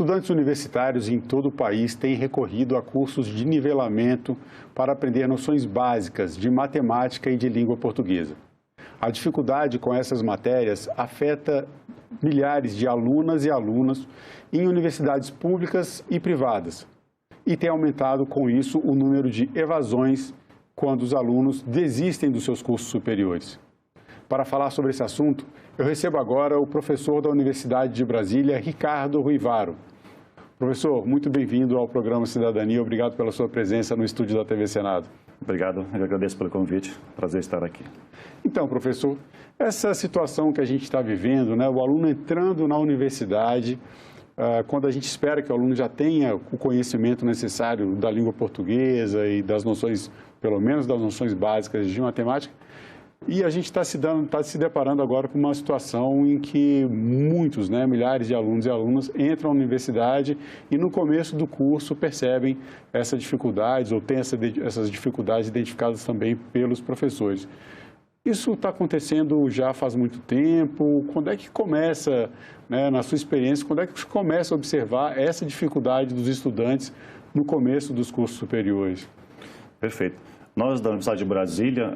Estudantes universitários em todo o país têm recorrido a cursos de nivelamento para aprender noções básicas de matemática e de língua portuguesa. A dificuldade com essas matérias afeta milhares de alunas e alunos em universidades públicas e privadas e tem aumentado com isso o número de evasões quando os alunos desistem dos seus cursos superiores. Para falar sobre esse assunto, eu recebo agora o professor da Universidade de Brasília, Ricardo Ruivaro. Professor, muito bem-vindo ao programa Cidadania. Obrigado pela sua presença no estúdio da TV Senado. Obrigado, eu agradeço pelo convite. Prazer estar aqui. Então, professor, essa situação que a gente está vivendo, né, o aluno entrando na universidade, quando a gente espera que o aluno já tenha o conhecimento necessário da língua portuguesa e das noções, pelo menos das noções básicas de matemática, e a gente está se deparando agora com uma situação em que muitos, milhares de alunos e alunas entram na universidade e no começo do curso percebem essas dificuldades ou têm essas dificuldades identificadas também pelos professores. Isso está acontecendo já faz muito tempo. Quando é que começa, na sua experiência, quando é que você começa a observar essa dificuldade dos estudantes no começo dos cursos superiores? Perfeito. Nós, da Universidade de Brasília,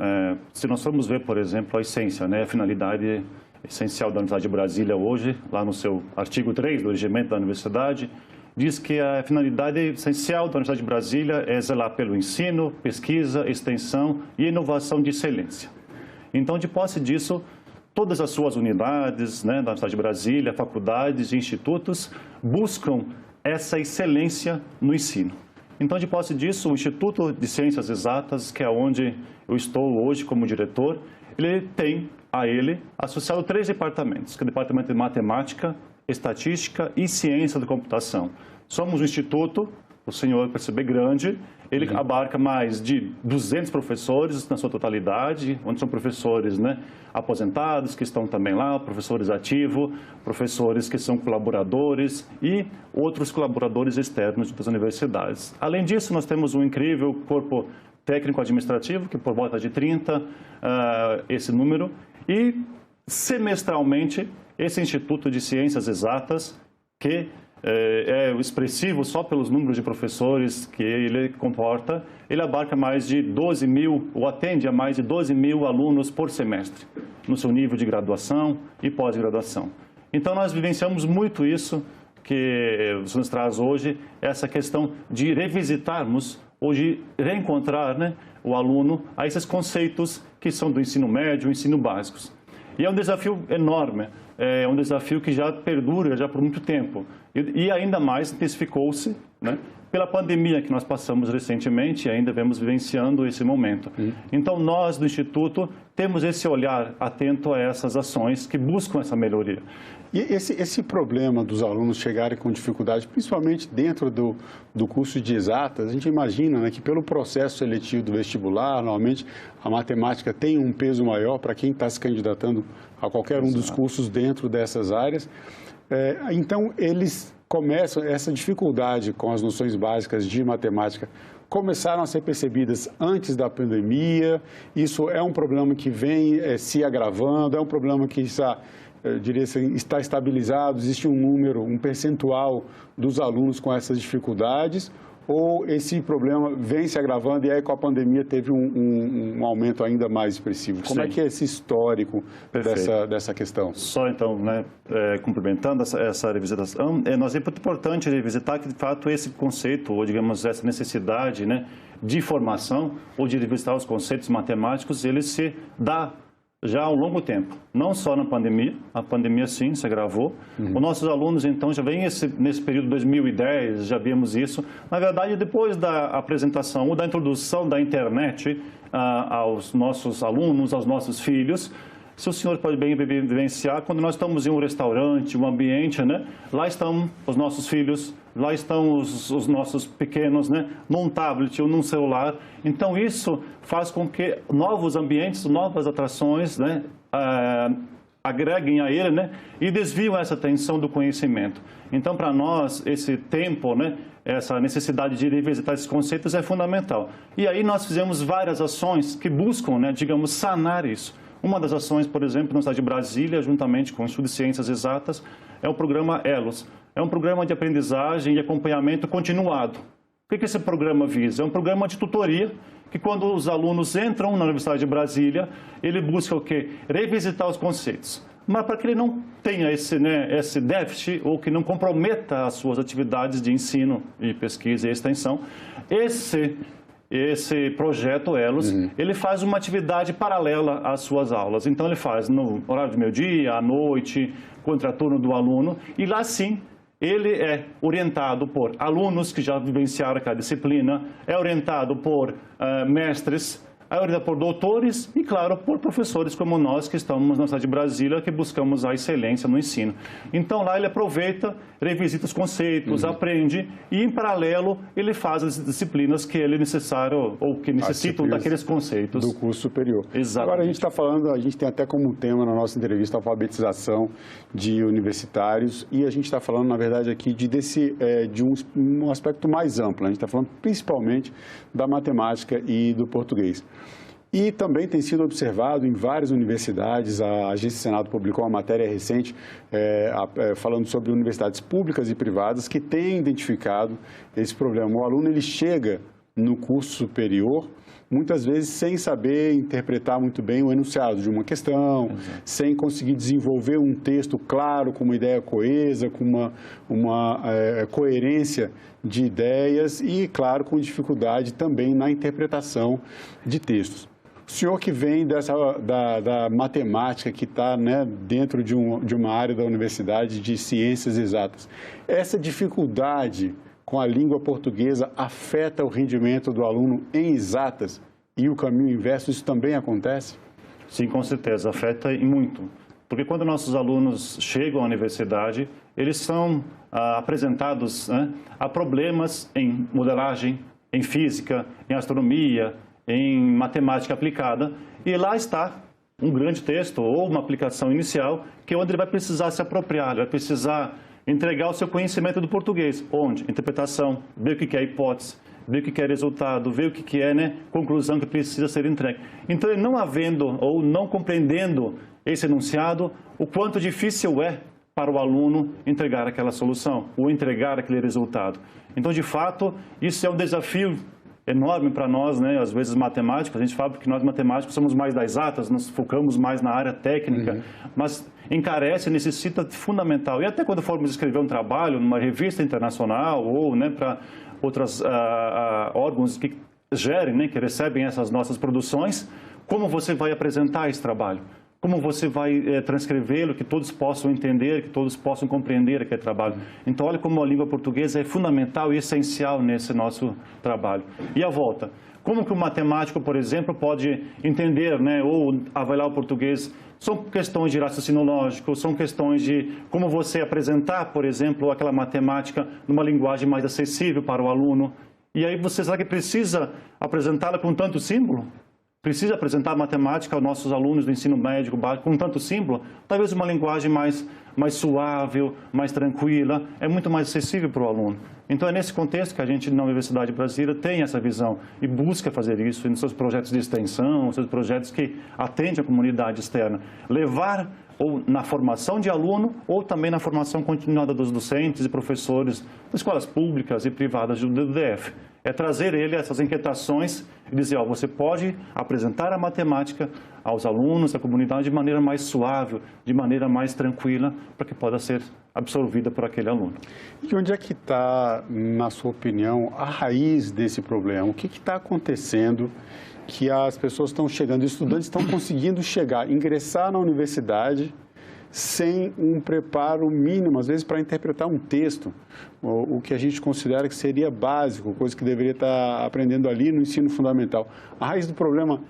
se nós formos ver, por exemplo, a essência, a finalidade essencial da Universidade de Brasília hoje, lá no seu artigo 3 do regimento da universidade, diz que a finalidade essencial da Universidade de Brasília é zelar pelo ensino, pesquisa, extensão e inovação de excelência. Então, de posse disso, todas as suas unidades da Universidade de Brasília, faculdades e institutos buscam essa excelência no ensino. Então, de posse disso, o Instituto de Ciências Exatas, que é onde eu estou hoje como diretor, ele tem associado 3 departamentos, que é o Departamento de Matemática, Estatística e Ciência da Computação. Somos um instituto, o senhor percebe grande, ele abarca mais de 200 professores na sua totalidade, onde são professores aposentados, que estão também lá, professores ativos, professores que são colaboradores e outros colaboradores externos das universidades. Além disso, nós temos um incrível corpo técnico-administrativo, que por volta de 30, esse número, e semestralmente, esse Instituto de Ciências Exatas, que é expressivo só pelos números de professores que ele comporta, ele abarca mais de 12 mil, ou atende a mais de 12 mil alunos por semestre, no seu nível de graduação e pós-graduação. Então, nós vivenciamos muito isso que você nos traz hoje, essa questão de revisitarmos, ou de reencontrar o aluno a esses conceitos que são do ensino médio e ensino básicos. E é um desafio enorme, é um desafio que já perdura já por muito tempo. E ainda mais intensificou-se pela pandemia que nós passamos recentemente e ainda vemos vivenciando esse momento. Então, nós do Instituto temos esse olhar atento a essas ações que buscam essa melhoria. E esse problema dos alunos chegarem com dificuldade, principalmente dentro do curso de exatas, a gente imagina que pelo processo seletivo do vestibular, normalmente a matemática tem um peso maior para quem está se candidatando a qualquer um dos cursos dentro dessas áreas. Então, eles começam, essa dificuldade com as noções básicas de matemática começaram a ser percebidas antes da pandemia. Isso é um problema que vem se agravando, é um problema que está, eu diria assim, está estabilizado, existe um número, um percentual dos alunos com essas dificuldades, ou esse problema vem se agravando e aí com a pandemia teve um aumento ainda mais expressivo? Como é que é esse histórico dessa questão? Só então, complementando essa revisitação, nós é muito importante revisitar que de fato esse conceito, ou digamos essa necessidade de formação ou de revisitar os conceitos matemáticos, ele se dá já há um longo tempo, não só na pandemia, a pandemia sim se agravou. Os nossos alunos então já vêm nesse período de 2010, já vimos isso. Na verdade, depois da apresentação ou da introdução da internet aos nossos alunos, aos nossos filhos, se o senhor pode bem vivenciar, quando nós estamos em um restaurante, um ambiente, lá estão os nossos filhos, lá estão os nossos pequenos, num tablet ou num celular. Então, isso faz com que novos ambientes, novas atrações, agreguem a ele, e desviam essa atenção do conhecimento. Então, para nós, esse tempo, essa necessidade de revisitar esses conceitos é fundamental. E aí nós fizemos várias ações que buscam, digamos, sanar isso. Uma das ações, por exemplo, na cidade de Brasília, juntamente com o Instituto de Ciências Exatas, é o programa ELOS. é um programa de aprendizagem e acompanhamento continuado. O que esse programa visa? É um programa de tutoria, que quando os alunos entram na Universidade de Brasília, ele busca o quê? Revisitar os conceitos. Mas para que ele não tenha esse déficit ou que não comprometa as suas atividades de ensino e pesquisa e extensão, esse projeto ELOS, ele faz uma atividade paralela às suas aulas. Então, ele faz no horário de meio-dia, à noite, contraturno do aluno, e lá sim, ele é orientado por alunos que já vivenciaram aquela disciplina, é orientado por mestres, é orientado por doutores e, claro, por professores como nós que estamos na cidade de Brasília, que buscamos a excelência no ensino. Então, lá ele aproveita, revisita os conceitos, aprende e, em paralelo, ele faz as disciplinas que ele é necessário ou que necessitam daqueles conceitos. Do curso superior. Exatamente. Agora, a gente está falando, a gente tem até como tema na nossa entrevista a alfabetização de universitários e a gente está falando, na verdade, aqui de um aspecto mais amplo. A gente está falando principalmente da matemática e do português. E também tem sido observado em várias universidades, a Agência Senado publicou uma matéria recente falando sobre universidades públicas e privadas que têm identificado esse problema. O aluno ele chega no curso superior, muitas vezes sem saber interpretar muito bem o enunciado de uma questão, sem conseguir desenvolver um texto claro, com uma ideia coesa, com uma coerência de ideias e, claro, com dificuldade também na interpretação de textos. O senhor que vem da matemática, que está dentro de uma área da universidade de ciências exatas, essa dificuldade com a língua portuguesa afeta o rendimento do aluno em exatas e o caminho inverso, isso também acontece? Sim, com certeza, afeta e muito. Porque quando nossos alunos chegam à universidade, eles são apresentados a problemas em modelagem, em física, em astronomia, em matemática aplicada, e lá está um grande texto ou uma aplicação inicial, que é onde ele vai precisar se apropriar, ele vai precisar entregar o seu conhecimento do português. Onde? Interpretação, ver o que é hipótese, ver o que é resultado, ver o que é conclusão que precisa ser entregue. Então, ele não havendo ou não compreendendo esse enunciado, o quanto difícil é para o aluno entregar aquela solução ou entregar aquele resultado. Então, de fato, isso é um desafio enorme para nós, às vezes matemáticos, a gente fala que nós matemáticos somos mais das exatas, nos focamos mais na área técnica, mas encarece, necessita de fundamental. E até quando formos escrever um trabalho numa revista internacional ou para outros órgãos que gerem, que recebem essas nossas produções, como você vai apresentar esse trabalho? Como você vai transcrevê-lo, que todos possam entender, que todos possam compreender aquele trabalho. Então, olha como a língua portuguesa é fundamental e essencial nesse nosso trabalho. E a volta? Como que o matemático, por exemplo, pode entender ou avaliar o português? São questões de raciocínio lógico, são questões de como você apresentar, por exemplo, aquela matemática numa linguagem mais acessível para o aluno. E aí, você será que precisa apresentá-la com tanto símbolo? Precisa apresentar a matemática aos nossos alunos do ensino médio básico com tanto símbolo? Talvez uma linguagem mais suave, mais tranquila, é muito mais acessível para o aluno. Então, é nesse contexto que a gente, na Universidade de Brasília, tem essa visão e busca fazer isso nos seus projetos de extensão, nos seus projetos que atendem a comunidade externa. Levar ou na formação de aluno ou também na formação continuada dos docentes e professores das escolas públicas e privadas do DF. É trazer ele essas inquietações e dizer, você pode apresentar a matemática aos alunos, à comunidade, de maneira mais suave, de maneira mais tranquila, para que possa ser absorvida por aquele aluno. E onde é que está, na sua opinião, a raiz desse problema? O que está acontecendo que as pessoas estão chegando, os estudantes estão conseguindo chegar, ingressar na universidade sem um preparo mínimo, às vezes, para interpretar um texto, o que a gente considera que seria básico, coisa que deveria estar aprendendo ali no ensino fundamental. A raiz do problema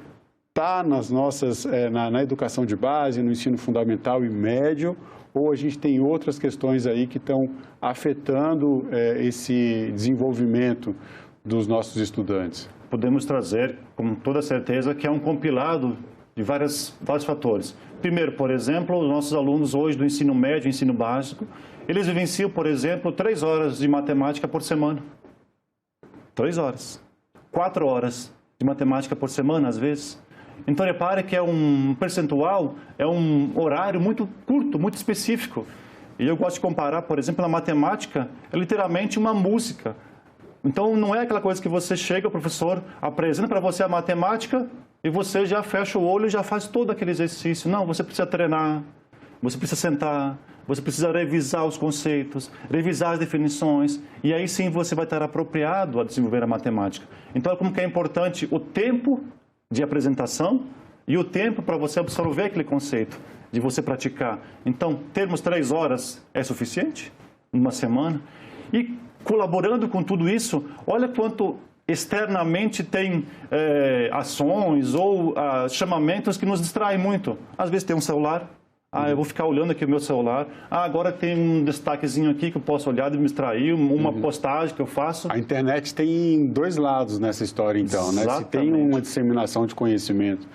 está na educação de base, no ensino fundamental e médio, ou a gente tem outras questões aí que estão afetando esse desenvolvimento dos nossos estudantes? Podemos trazer, com toda certeza, que é um compilado de vários fatores. Primeiro, por exemplo, os nossos alunos hoje do ensino médio, ensino básico, eles vivenciam, por exemplo, 3 horas de matemática por semana. 3 horas. 4 horas de matemática por semana, às vezes. Então, repare que é um percentual, é um horário muito curto, muito específico. E eu gosto de comparar, por exemplo, a matemática é literalmente uma música. Então, não é aquela coisa que você chega, o professor apresenta para você a matemática e você já fecha o olho e já faz todo aquele exercício. Não, você precisa treinar, você precisa sentar, você precisa revisar os conceitos, revisar as definições, e aí sim você vai estar apropriado a desenvolver a matemática. Então, como que é importante o tempo de apresentação e o tempo para você absorver aquele conceito, de você praticar. Então, termos 3 horas é suficiente? Numa semana? E colaborando com tudo isso, olha quanto externamente tem ações ou chamamentos que nos distraem muito. Às vezes tem um celular, eu vou ficar olhando aqui o meu celular, agora tem um destaquezinho aqui que eu posso olhar e me distrair, uma postagem que eu faço. A internet tem 2 lados nessa história, então, né? Se tem uma disseminação de conhecimento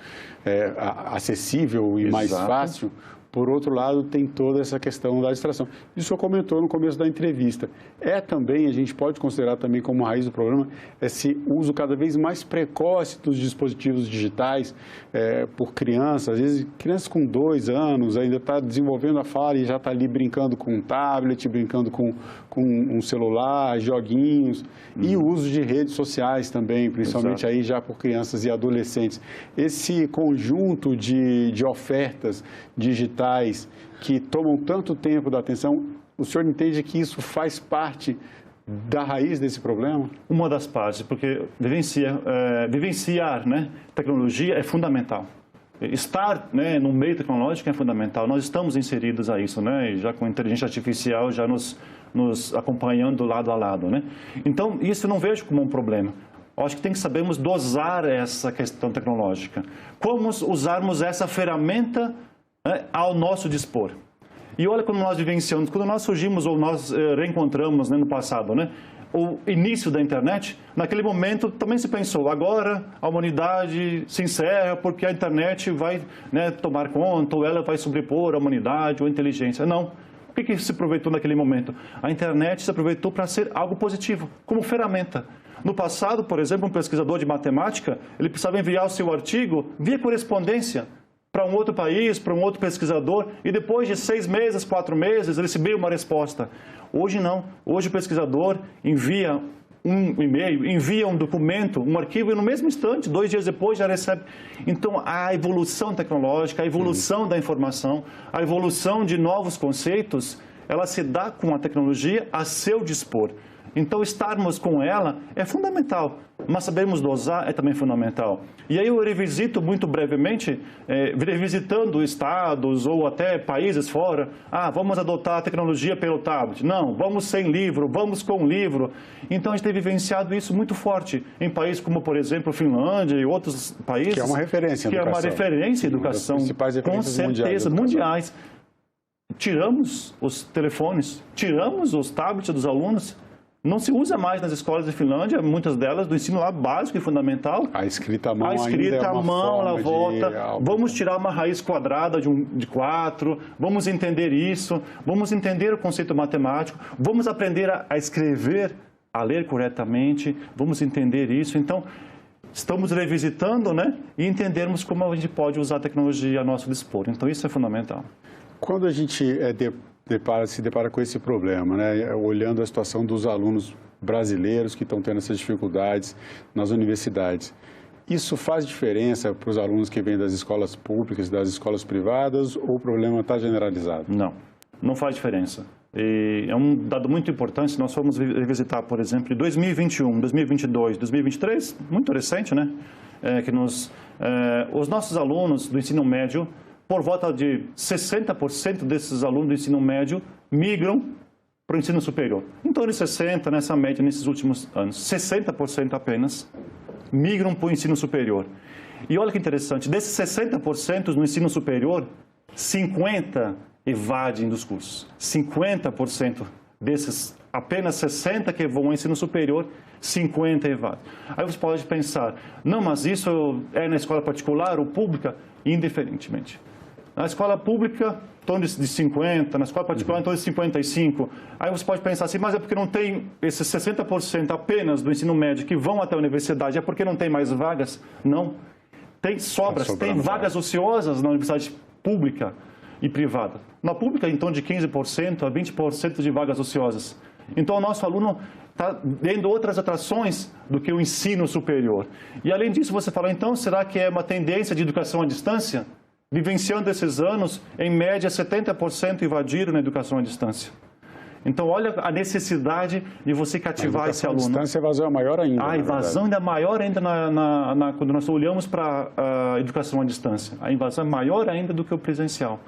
acessível e mais fácil, por outro lado, tem toda essa questão da distração. Isso o senhor comentou no começo da entrevista. Também, a gente pode considerar também como raiz do problema, esse uso cada vez mais precoce dos dispositivos digitais por crianças. Às vezes, crianças com 2 anos ainda está desenvolvendo a fala e já está ali brincando com um tablet, brincando com um celular, joguinhos. E o uso de redes sociais também, principalmente aí já por crianças e adolescentes. Esse conjunto de ofertas digitais que tomam tanto tempo da atenção, o senhor entende que isso faz parte da raiz desse problema? Uma das partes, porque vivenciar tecnologia é fundamental. Estar no meio tecnológico é fundamental. Nós estamos inseridos a isso, e já com a inteligência artificial já nos acompanhando lado a lado. Então, isso eu não vejo como um problema. Eu acho que tem que sabermos dosar essa questão tecnológica. Como usarmos essa ferramenta ao nosso dispor. E olha como nós vivenciamos, quando nós surgimos ou nós reencontramos no passado, o início da internet, naquele momento também se pensou, agora a humanidade se encerra porque a internet vai tomar conta, ou ela vai sobrepor a humanidade ou a inteligência. Não. O que se aproveitou naquele momento? A internet se aproveitou para ser algo positivo, como ferramenta. No passado, por exemplo, um pesquisador de matemática, ele precisava enviar o seu artigo via correspondência para um outro país, para um outro pesquisador, e depois de 6 meses, 4 meses, ele recebeu uma resposta. Hoje não. Hoje o pesquisador envia um e-mail, envia um documento, um arquivo, e no mesmo instante, 2 dias depois, já recebe. Então, a evolução tecnológica, a evolução da informação, a evolução de novos conceitos, ela se dá com a tecnologia a seu dispor. Então, estarmos com ela é fundamental, mas sabermos dosar é também fundamental. E aí eu revisito muito brevemente, revisitando estados ou até países fora, vamos adotar a tecnologia pelo tablet. Não, vamos sem livro, vamos com livro. Então, a gente tem vivenciado isso muito forte em países como, por exemplo, Finlândia e outros países. Que é uma referência em educação. Que é uma referência em educação, com certeza, mundiais. Tiramos os telefones, tiramos os tablets dos alunos. Não se usa mais nas escolas de Finlândia, muitas delas, do ensino lá básico e fundamental. A escrita à mão ela volta. Vamos tirar uma raiz quadrada de 4, vamos entender isso, vamos entender o conceito matemático, vamos aprender a escrever, a ler corretamente, vamos entender isso. Então, estamos revisitando e entendermos como a gente pode usar a tecnologia a nosso dispor. Então, isso é fundamental. Quando a gente se depara com esse problema, olhando a situação dos alunos brasileiros que estão tendo essas dificuldades nas universidades, isso faz diferença para os alunos que vêm das escolas públicas, das escolas privadas, ou o problema está generalizado? Não, não faz diferença. E é um dado muito importante, se nós formos revisitar, por exemplo, em 2021, 2022, 2023, muito recente, os nossos alunos do ensino médio, por volta de 60% desses alunos do ensino médio migram para o ensino superior. Em torno de 60%, nessa média, nesses últimos anos. 60% apenas migram para o ensino superior. E olha que interessante, desses 60% no ensino superior, 50% evadem dos cursos. 50% desses, apenas 60% que vão ao ensino superior, 50% evadem. Aí você pode pensar, não, mas isso é na escola particular ou pública? Indiferentemente. Na escola pública, em torno de 50%, na escola particular, em torno de 55%. Aí você pode pensar assim, mas é porque não tem esses 60% apenas do ensino médio que vão até a universidade, é porque não tem mais vagas? Não. Tem sobras, tem vagas ociosas na universidade pública. e privada. Na pública, então, de 15% a 20% de vagas ociosas. Então, o nosso aluno está tendo outras atrações do que o ensino superior. E, além disso, você fala, então, será que é uma tendência de educação à distância? Vivenciando esses anos, em média, 70% invadiram na educação à distância. Então, olha a necessidade de você cativar esse aluno. A distância, a evasão é maior ainda. A evasão ainda é maior ainda quando nós olhamos para a educação à distância. A invasão é maior ainda do que o presencial.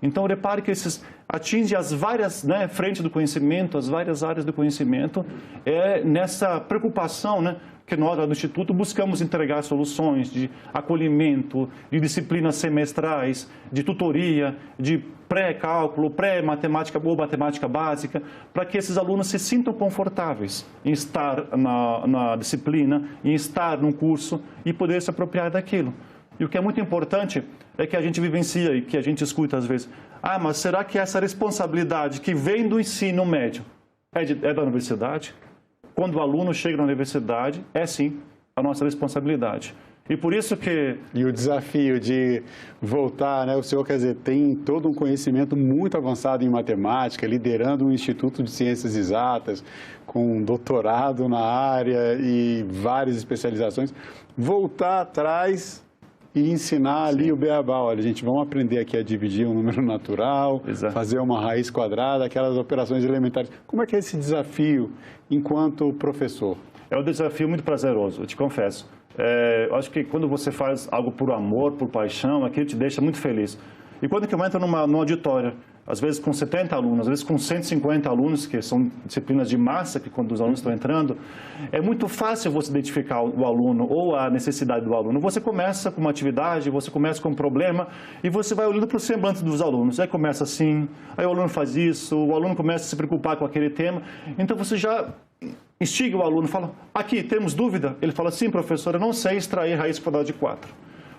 Então, repare que esses atinge as várias frentes do conhecimento, as várias áreas do conhecimento. É nessa preocupação que nós, lá do Instituto, buscamos entregar soluções de acolhimento, de disciplinas semestrais, de tutoria, de pré-cálculo, pré-matemática ou matemática básica, para que esses alunos se sintam confortáveis em estar na disciplina, em estar num curso e poder se apropriar daquilo. E o que é muito importante é que a gente vivencia e que a gente escuta às vezes, mas será que essa responsabilidade que vem do ensino médio é da universidade? Quando o aluno chega na universidade, é sim a nossa responsabilidade. E por isso que... E o desafio de voltar, o senhor, quer dizer, tem todo um conhecimento muito avançado em matemática, liderando um Instituto de Ciências Exatas, com um doutorado na área e várias especializações. Voltar atrás e ensinar ali o beabá. Olha, gente, vamos aprender aqui a dividir um número natural, Exato. Fazer uma raiz quadrada, aquelas operações elementares. Como é que é esse desafio enquanto professor? É um desafio muito prazeroso, eu te confesso. Eu acho que quando você faz algo por amor, por paixão, aquilo te deixa muito feliz. E quando que eu entro num auditório, às vezes com 70 alunos, às vezes com 150 alunos, que são disciplinas de massa, que quando os alunos estão entrando, é muito fácil você identificar o aluno ou a necessidade do aluno. Você começa com uma atividade, você começa com um problema e você vai olhando para o semblante dos alunos. Aí começa assim, aí o aluno faz isso, o aluno começa a se preocupar com aquele tema. Então você já instiga o aluno, fala, aqui, temos dúvida? Ele fala, sim, professor, eu não sei extrair raiz quadrada de 4.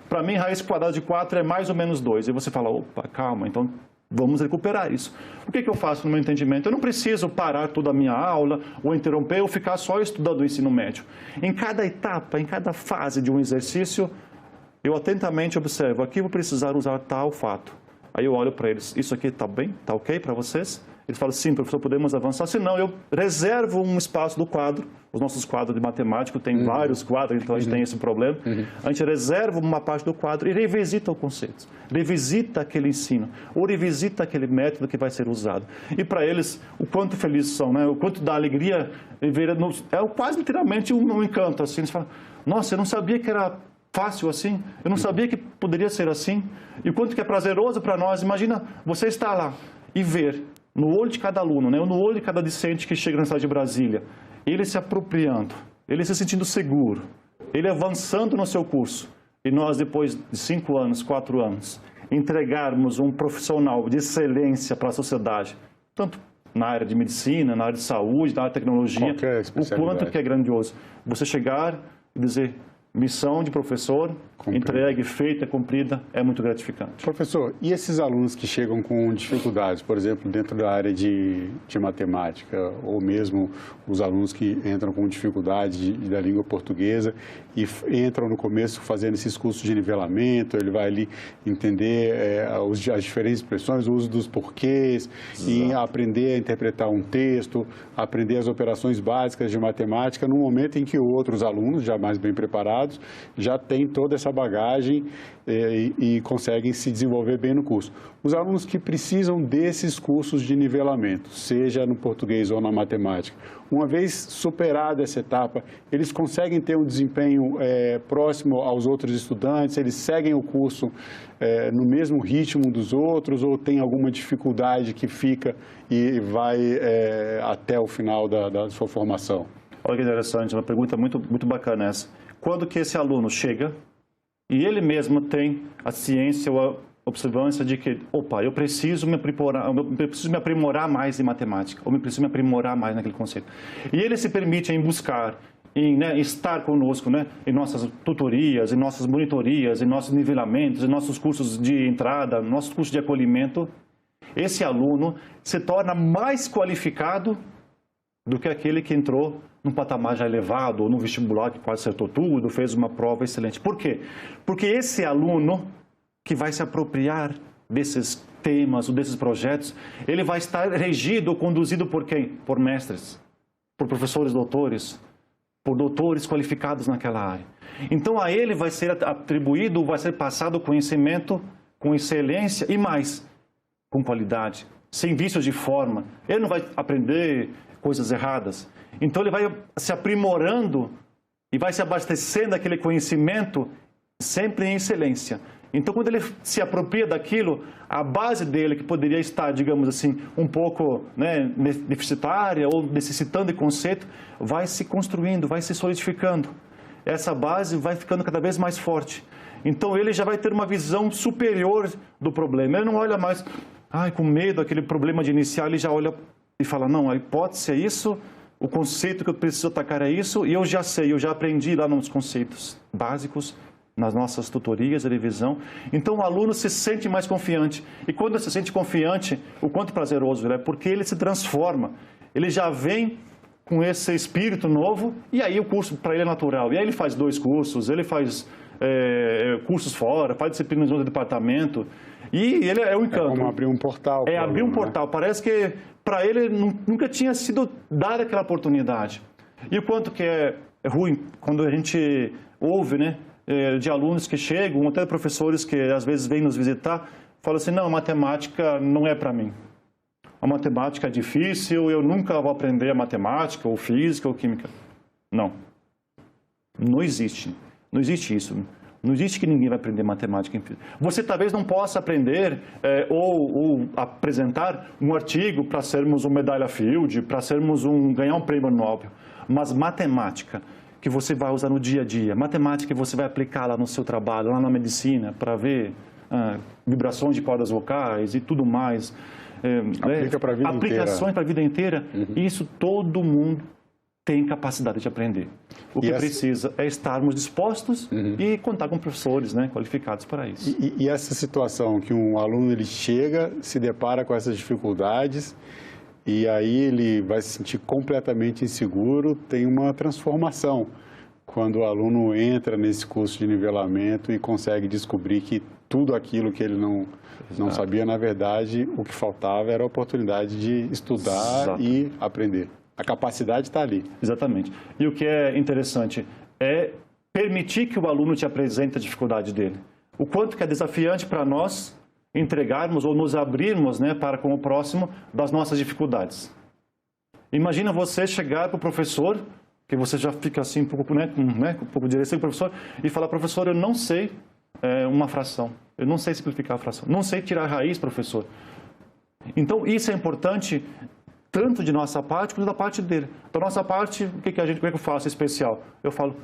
Para mim, raiz quadrada de 4 é mais ou menos 2. E você fala, opa, calma, então vamos recuperar isso. O que eu faço no meu entendimento? Eu não preciso parar toda a minha aula ou interromper ou ficar só estudando o ensino médio. Em cada etapa, em cada fase de um exercício, eu atentamente observo, aqui vou precisar usar tal fato. Aí eu olho para eles, isso aqui está bem? Está ok para vocês? Eles falam, sim, professor, podemos avançar. Se não, eu reservo um espaço do quadro. Os nossos quadros de matemática tem vários quadros, então a gente tem esse problema. A gente reserva uma parte do quadro e revisita o conceito. Revisita aquele ensino, ou revisita aquele método que vai ser usado. E para eles, o quanto felizes são, o quanto dá alegria. É quase literalmente um encanto. Assim. Eles falam, nossa, eu não sabia que era fácil assim, eu não sabia que poderia ser assim. E o quanto que é prazeroso para nós. Imagina você estar lá e ver no olho de cada aluno, no olho de cada discente que chega na cidade de Brasília, ele se apropriando, ele se sentindo seguro, ele avançando no seu curso. E nós, depois de 5 anos, 4 anos, entregarmos um profissional de excelência para a sociedade, tanto na área de medicina, na área de saúde, na área de tecnologia, o quanto que é grandioso. Você chegar e dizer, missão de professor, entregue, feita, cumprida, é muito gratificante. Professor, e esses alunos que chegam com dificuldades, por exemplo, dentro da área de matemática, ou mesmo os alunos que entram com dificuldade da língua portuguesa e entram no começo fazendo esses cursos de nivelamento, ele vai ali entender as diferentes expressões, o uso dos porquês, e aprender a interpretar um texto, aprender as operações básicas de matemática, no momento em que outros alunos, já mais bem preparados, já têm toda essa bagagem e conseguem se desenvolver bem no curso. Os alunos que precisam desses cursos de nivelamento, seja no português ou na matemática, uma vez superada essa etapa, eles conseguem ter um desempenho próximo aos outros estudantes, eles seguem o curso no mesmo ritmo dos outros ou tem alguma dificuldade que fica e vai até o final da sua formação? Olha que interessante, uma pergunta muito, muito bacana essa. Quando que esse aluno chega e ele mesmo tem a ciência ou a observância de que, opa, eu preciso me aprimorar mais em matemática, ou eu preciso me aprimorar mais naquele conceito. E ele se permite em buscar, em estar conosco, em nossas tutorias, em nossas monitorias, em nossos nivelamentos, em nossos cursos de entrada, nossos cursos de acolhimento. Esse aluno se torna mais qualificado do que aquele que entrou num patamar já elevado, ou num vestibular que quase acertou tudo, fez uma prova excelente. Por quê? Porque esse aluno que vai se apropriar desses temas ou desses projetos, ele vai estar regido ou conduzido por quem? Por mestres, por professores doutores, por doutores qualificados naquela área. Então, a ele vai ser atribuído, vai ser passado conhecimento com excelência e mais, com qualidade, sem vícios de forma. Ele não vai aprender coisas erradas. Então, ele vai se aprimorando e vai se abastecendo daquele conhecimento sempre em excelência. Então, quando ele se apropria daquilo, a base dele, que poderia estar, digamos assim, um pouco, né, deficitária ou necessitando de conceito, vai se construindo, vai se solidificando. Essa base vai ficando cada vez mais forte. Então, ele já vai ter uma visão superior do problema. Ele não olha mais, com medo, aquele problema de iniciar, ele já olha e fala, não, a hipótese é isso, o conceito que eu preciso atacar é isso, e eu já sei, eu já aprendi lá nos conceitos básicos, nas nossas tutorias de revisão. Então, o aluno se sente mais confiante. E quando ele se sente confiante, o quanto prazeroso é, porque ele se transforma. Ele já vem com esse espírito novo, e aí o curso para ele é natural. E aí ele faz 2 cursos, ele faz cursos fora, faz disciplinas no departamento, e ele é um encanto. É como abrir um portal. É abrir um portal. Né? Parece que para ele nunca tinha sido dada aquela oportunidade. E o quanto que é ruim quando a gente ouve, né? De alunos que chegam, até professores que às vezes vêm nos visitar, falam assim, não, a matemática não é para mim. A matemática é difícil, eu nunca vou aprender a matemática, ou física, ou química. Não. Não existe. Não existe isso. Não existe que ninguém vai aprender matemática em física. Você talvez não possa aprender ou apresentar um artigo para sermos um medalha Fields, para sermos ganhar um prêmio Nobel. Mas matemática que você vai usar no dia a dia, matemática que você vai aplicar lá no seu trabalho, lá na medicina, para ver vibrações de cordas vocais e tudo mais. Aplica para a vida aplicações para a vida inteira. Uhum. Isso todo mundo tem capacidade de aprender. O que precisa é estarmos dispostos e contar com professores, né, qualificados para isso. E essa situação que um aluno ele chega, se depara com essas dificuldades, e aí ele vai se sentir completamente inseguro, tem uma transformação quando o aluno entra nesse curso de nivelamento e consegue descobrir que tudo aquilo que ele não sabia, na verdade, o que faltava era a oportunidade de estudar e aprender. A capacidade está ali. Exatamente. E o que é interessante é permitir que o aluno te apresente a dificuldade dele. O quanto que é desafiante para nós entregarmos ou nos abrirmos, né, para com o próximo das nossas dificuldades. Imagina você chegar para o professor, que você já fica assim um pouco, né, com um pouco de direção do professor, e falar, professor, eu não sei uma fração, eu não sei simplificar a fração, não sei tirar a raiz, professor. Então, isso é importante tanto de nossa parte quanto da parte dele. Da nossa parte, como é que eu faço especial? Eu falo,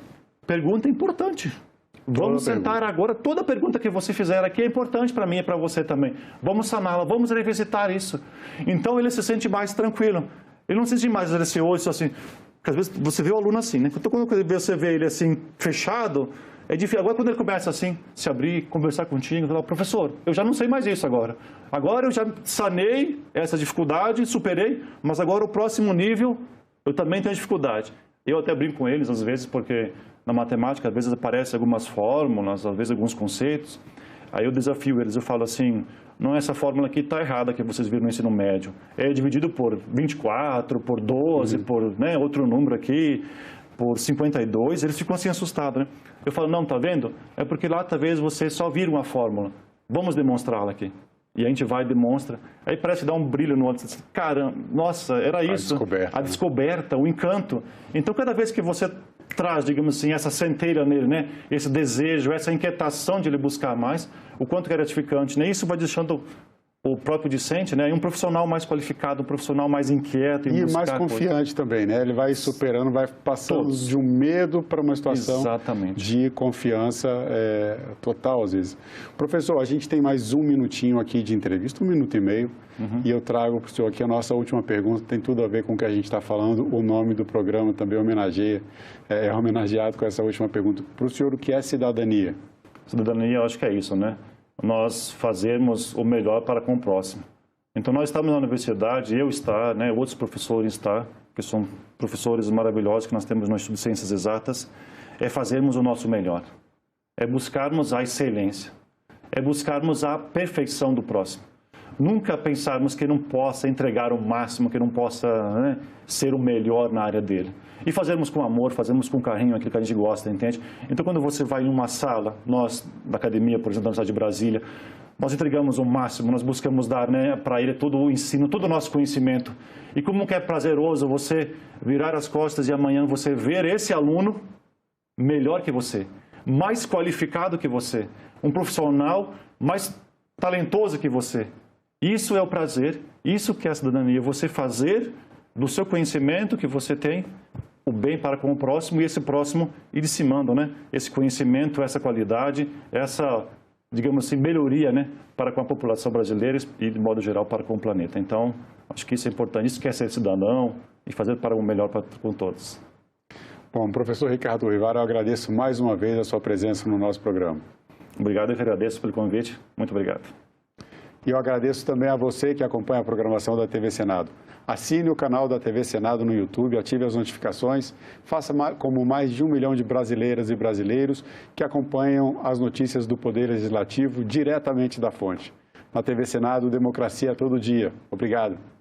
pergunta importante. Vamos sentar agora, toda pergunta que você fizer aqui é importante para mim e para você também. Vamos saná-la, vamos revisitar isso. Então ele se sente mais tranquilo. Ele não se sente mais receoso, assim, porque às vezes você vê o aluno assim, né? Então quando você vê ele assim, fechado, é difícil. Agora quando ele começa assim, se abrir, conversar contigo, falar, professor, eu já não sei mais isso agora. Agora eu já sanei essa dificuldade, superei, mas agora o próximo nível eu também tenho dificuldade. Eu até brinco com eles às vezes, porque na matemática, às vezes aparecem algumas fórmulas, às vezes alguns conceitos. Aí eu desafio eles, eu falo assim, não, essa fórmula aqui está errada que vocês viram no ensino médio. É dividido por 24, por 12, por outro número aqui, por 52. Eles ficam assim assustados, né? Eu falo, não, tá vendo? É porque lá talvez você só vira uma fórmula. Vamos demonstrá-la aqui. E a gente vai e demonstra. Aí parece dar um brilho no olho. Caramba, nossa, era isso. A descoberta, o encanto. Então, cada vez que você traz, digamos assim, essa centelha nele, né? Esse desejo, essa inquietação de ele buscar mais, o quanto que é gratificante, né? Isso vai deixando o próprio discente, né? E um profissional mais qualificado, um profissional mais inquieto. E mais confiante também, né? Ele vai superando, vai passando de um medo para uma situação de confiança total, às vezes. Professor, a gente tem mais um minutinho aqui de entrevista, 1 minuto e meio, e eu trago para o senhor aqui a nossa última pergunta, tem tudo a ver com o que a gente está falando, o nome do programa também é homenageado com essa última pergunta. Para o senhor, o que é cidadania? Cidadania, eu acho que é isso, né? Nós fazermos o melhor para com o próximo. Então, nós estamos na universidade, eu estar, né, outros professores estar, que são professores maravilhosos que nós temos no Instituto de Ciências Exatas, é fazermos o nosso melhor, é buscarmos a excelência, é buscarmos a perfeição do próximo. nunca pensarmos que não possa entregar o máximo, que não possa, né, ser o melhor na área dele. E fazermos com amor, fazermos com carinho aquilo que a gente gosta, entende? Então, quando você vai em uma sala, nós da academia, por exemplo, da Universidade de Brasília, nós entregamos o máximo, nós buscamos dar, né, para ele todo o ensino, todo o nosso conhecimento. E como que é prazeroso você virar as costas e amanhã você ver esse aluno melhor que você, mais qualificado que você, um profissional mais talentoso que você. Isso é o prazer, isso que é a cidadania, você fazer do seu conhecimento que você tem o bem para com o próximo e esse próximo ir dissimando, né? Esse conhecimento, essa qualidade, essa, digamos assim, melhoria, né, para com a população brasileira e, de modo geral, para com o planeta. Então, acho que isso é importante, isso que é ser cidadão e fazer para o melhor para com todos. Bom, professor Ricardo Rivara, eu agradeço mais uma vez a sua presença no nosso programa. Obrigado, eu que agradeço pelo convite. Muito obrigado. E eu agradeço também a você que acompanha a programação da TV Senado. Assine o canal da TV Senado no YouTube, ative as notificações, faça como mais de 1 milhão de brasileiras e brasileiros que acompanham as notícias do Poder Legislativo diretamente da fonte. Na TV Senado, democracia todo dia. Obrigado.